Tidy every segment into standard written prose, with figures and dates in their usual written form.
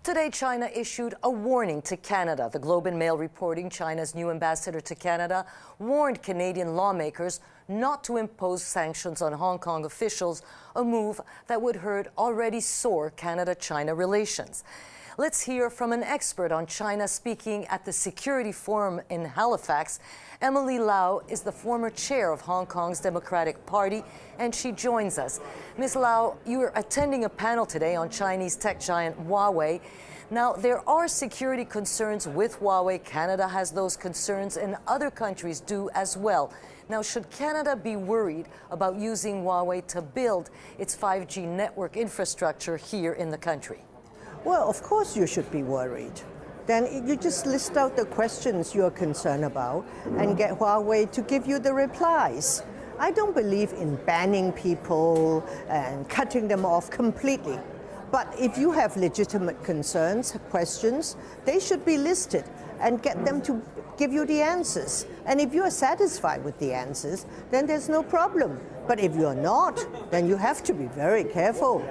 Today, China issued a warning to Canada. The Globe and Mail reporting China's new ambassador to Canada warned Canadian lawmakers not to impose sanctions on Hong Kong officials, a move that would hurt already sore Canada-China relations. Let's hear from an expert on China speaking at the Security Forum in Halifax. Emily Lau is the former chair of Hong Kong's Democratic Party, and she joins us. Ms. Lau, you are attending a panel today on Chinese tech giant Huawei. Now, there are security concerns with Huawei. Canada has those concerns, and other countries do as well. Now, should Canada be worried about using Huawei to build its 5G network infrastructure here in the country? Well, of course you should be worried. Then you just list out the questions you're concerned about and get Huawei to give you the replies. I don't believe in banning people and cutting them off completely. But if you have legitimate concerns, questions, they should be listed and get them to give you the answers. And if you are satisfied with the answers, then there's no problem. But if you're not, then you have to be very careful.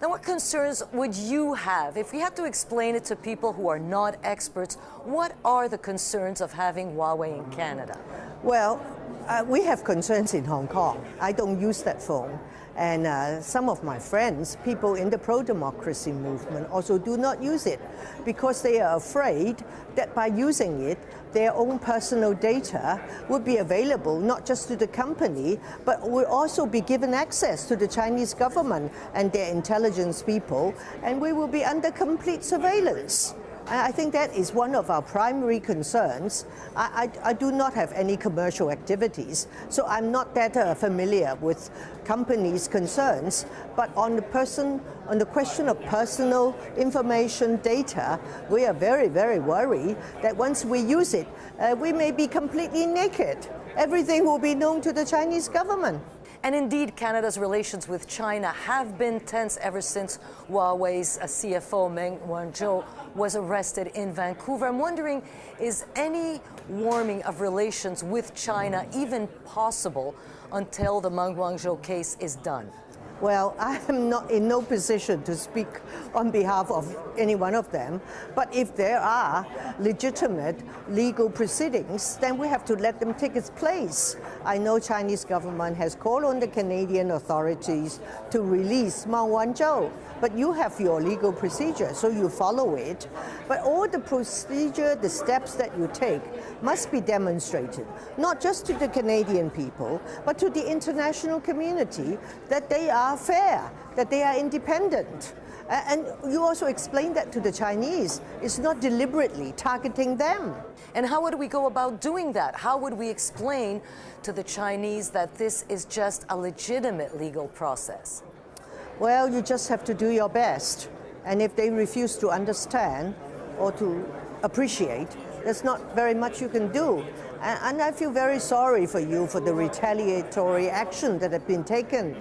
Now, what concerns would you have? If we had to explain it to people who are not experts, what are the concerns of having Huawei in Canada? Well, we have concerns in Hong Kong. I don't use that phone. And some of my friends, people in the pro-democracy movement, also do not use it because they are afraid that by using it, their own personal data would be available not just to the company, but will also be given access to the Chinese government and their intelligence people, and we will be under complete surveillance. I think that is one of our primary concerns. I do not have any commercial activities, so I'm not that familiar with companies' concerns. But on the question of personal information data, we are very, very worried that once we use it, we may be completely naked. Everything will be known to the Chinese government. And indeed, Canada's relations with China have been tense ever since Huawei's CFO Meng Wanzhou was arrested in Vancouver. I'm wondering, is any warming of relations with China even possible until the Meng Wanzhou case is done? Well, I am not in no position to speak on behalf of any one of them. But if there are legitimate legal proceedings, then we have to let them take its place. I know Chinese government has called on the Canadian authorities to release Meng Wanzhou. But you have your legal procedure, so you follow it. But all the procedure, the steps that you take must be demonstrated, not just to the Canadian people, but to the international community, that they are fair, that they are independent. And you also explain that to the Chinese. It's not deliberately targeting them. And how would we go about doing that? How would we explain to the Chinese that this is just a legitimate legal process? Well, you just have to do your best. And if they refuse to understand or to appreciate, there's not very much you can do. And I feel very sorry for you for the retaliatory action that have been taken.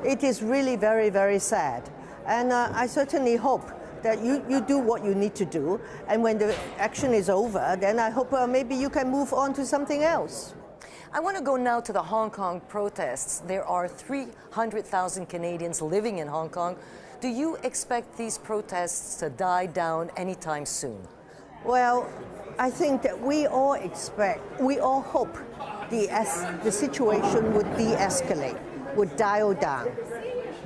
It is really very, very sad. And I certainly hope that you do what you need to do. And when the action is over, then I hope maybe you can move on to something else. I want to go now to the Hong Kong protests. There are 300,000 Canadians living in Hong Kong. Do you expect these protests to die down anytime soon? Well, I think that we all hope the situation would de-escalate, would dial down.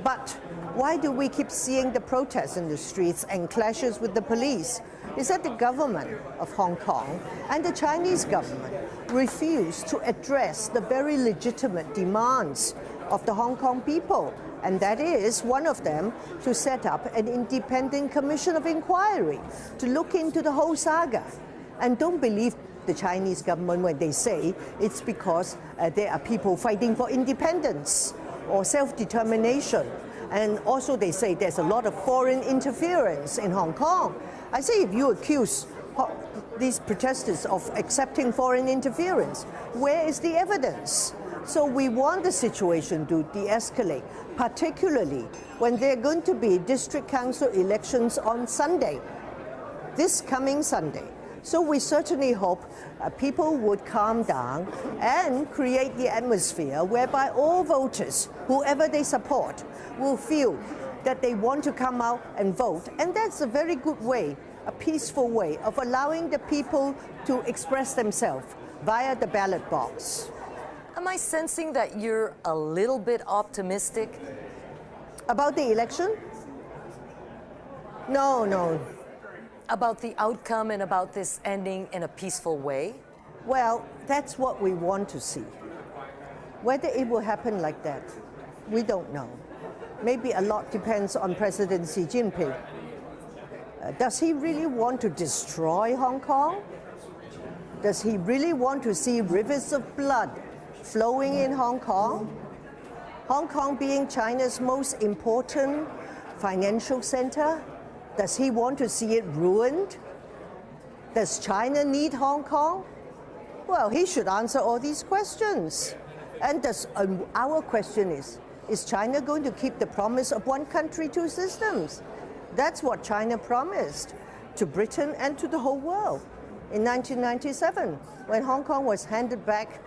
But why do we keep seeing the protests in the streets and clashes with the police? Is that the government of Hong Kong and the Chinese government refuse to address the very legitimate demands of the Hong Kong people. And that is, one of them, to set up an independent commission of inquiry to look into the whole saga. And don't believe the Chinese government when they say it's because there are people fighting for independence or self-determination. And also they say there's a lot of foreign interference in Hong Kong. I say if you accuse these protesters of accepting foreign interference, where is the evidence? So we want the situation to de-escalate, particularly when there are going to be district council elections on Sunday, this coming Sunday. So we certainly hope people would calm down and create the atmosphere whereby all voters, whoever they support, will feel that they want to come out and vote. And that's a very good way, a peaceful way of allowing the people to express themselves via the ballot box. Am I sensing that you're a little bit optimistic? About the election? No. About the outcome and about this ending in a peaceful way? Well, that's what we want to see. Whether it will happen like that, we don't know. Maybe a lot depends on President Xi Jinping. Does he really want to destroy Hong Kong? Does he really want to see rivers of blood flowing in Hong Kong? Hong Kong being China's most important financial center? Does he want to see it ruined? Does China need Hong Kong? Well, he should answer all these questions. And our question is China going to keep the promise of one country, two systems? That's what China promised to Britain and to the whole world in 1997, when Hong Kong was handed back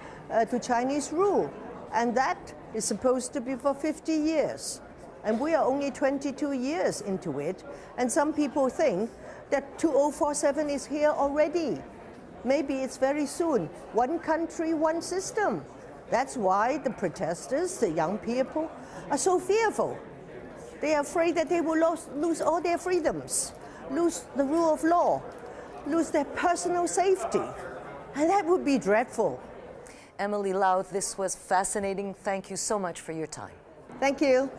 to Chinese rule. And that is supposed to be for 50 years. And we are only 22 years into it. And some people think that 2047 is here already. Maybe it's very soon. One country, one system. That's why the protesters, the young people, are so fearful. They are afraid that they will lose all their freedoms, lose the rule of law, lose their personal safety. And that would be dreadful. Emily Lau, this was fascinating. Thank you so much for your time. Thank you.